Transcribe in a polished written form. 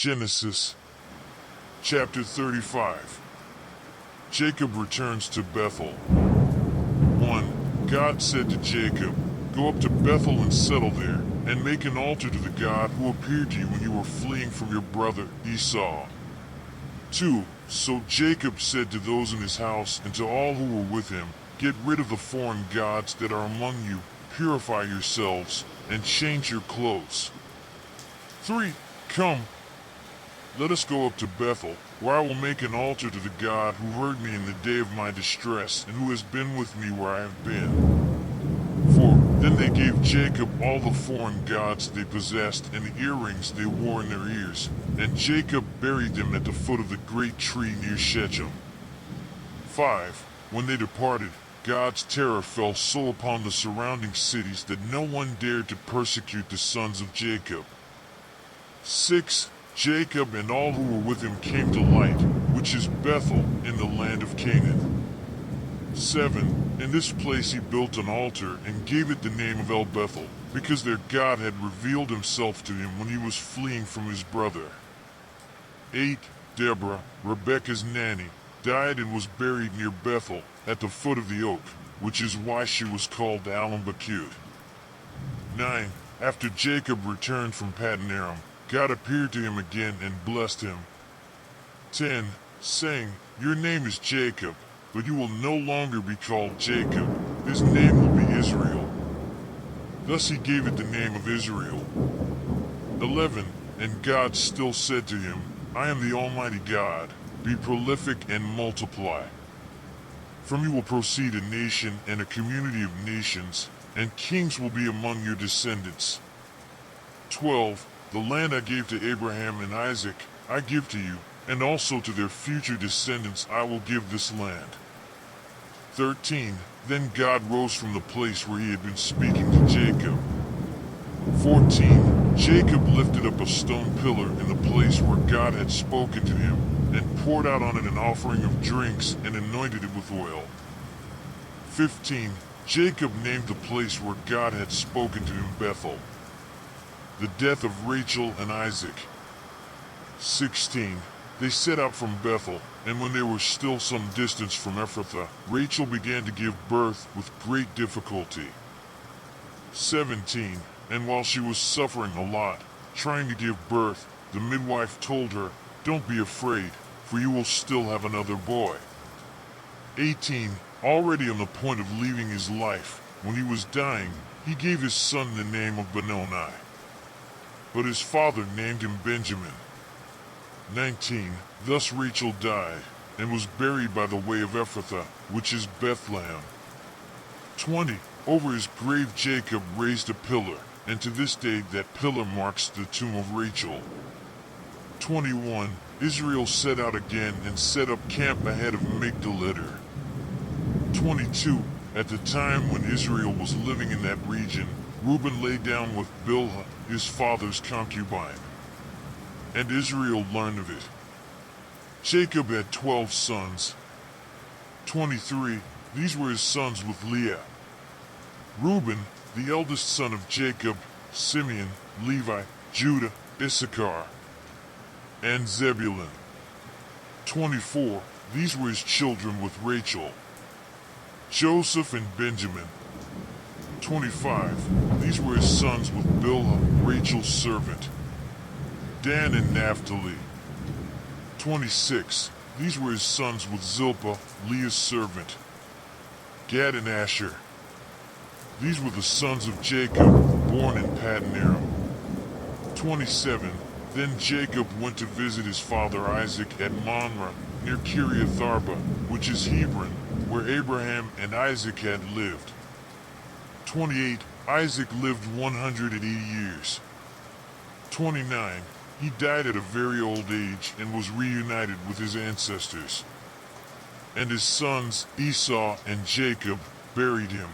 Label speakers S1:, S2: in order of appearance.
S1: Genesis chapter 35. Jacob returns to Bethel. 1. God said to Jacob, "Go up to Bethel and settle there, and make an altar to the God who appeared to you when you were fleeing from your brother Esau." 2. So Jacob said to those in his house and to all who were with him, "Get rid of the foreign gods that are among you, purify yourselves, and change your clothes." 3. Come, let us go up to Bethel, where I will make an altar to the God who heard me in the day of my distress and who has been with me where I have been. 4. Then they gave Jacob all the foreign gods they possessed and the earrings they wore in their ears, and Jacob buried them at the foot of the great tree near Shechem. 5. When they departed, God's terror fell so upon the surrounding cities that no one dared to persecute the sons of Jacob. 6. Jacob and all who were with him came to Light, which is Bethel, in the land of Canaan. 7. In this place he built an altar and gave it the name of El Bethel, because their God had revealed himself to him when he was fleeing from his brother. 8. Deborah, Rebekah's nanny, died and was buried near Bethel, at the foot of the oak, which is why she was called Alam-Bakut. 9. After Jacob returned from Paddan Aram, God appeared to him again and blessed him. 10. Saying, "Your name is Jacob, but you will no longer be called Jacob. His name will be Israel." Thus he gave it the name of Israel. 11. And God still said to him, "I am the Almighty God. Be prolific and multiply. From you will proceed a nation and a community of nations, and kings will be among your descendants." 12. The land I gave to Abraham and Isaac, I give to you, and also to their future descendants I will give this land. 13. Then God rose from the place where he had been speaking to Jacob. 14. Jacob lifted up a stone pillar in the place where God had spoken to him, and poured out on it an offering of drinks and anointed it with oil. 15. Jacob named the place where God had spoken to him Bethel. The death of Rachel and Isaac. 16. They set out from Bethel, and when they were still some distance from Ephrathah, Rachel began to give birth with great difficulty. 17. And while she was suffering a lot, trying to give birth, the midwife told her, "Don't be afraid, for you will still have another boy." 18. Already on the point of leaving his life, when he was dying, he gave his son the name of Benoni. But his father named him Benjamin. 19. Thus Rachel died, and was buried by the way of Ephrathah, which is Bethlehem. 20. Over his grave Jacob raised a pillar, and to this day that pillar marks the tomb of Rachel. 21. Israel set out again and set up camp ahead of Migdal-eder. 22. At the time when Israel was living in that region, Reuben lay down with Bilhah, his father's concubine, and Israel learned of it. Jacob had 12 sons. 23. These were his sons with Leah: Reuben, the eldest son of Jacob, Simeon, Levi, Judah, Issachar, and Zebulun. 24. These were his children with Rachel: Joseph and Benjamin. 25. These were his sons with Bilhah, Rachel's servant: Dan and Naphtali. 26. These were his sons with Zilpah, Leah's servant: Gad and Asher. These were the sons of Jacob, born in Paddan Aram. 27. Then Jacob went to visit his father Isaac at Mamre, near Kiriath Arba, which is Hebron, where Abraham and Isaac had lived. 28. Isaac lived 180 years. 29. He died at a very old age and was reunited with his ancestors. And his sons Esau and Jacob buried him,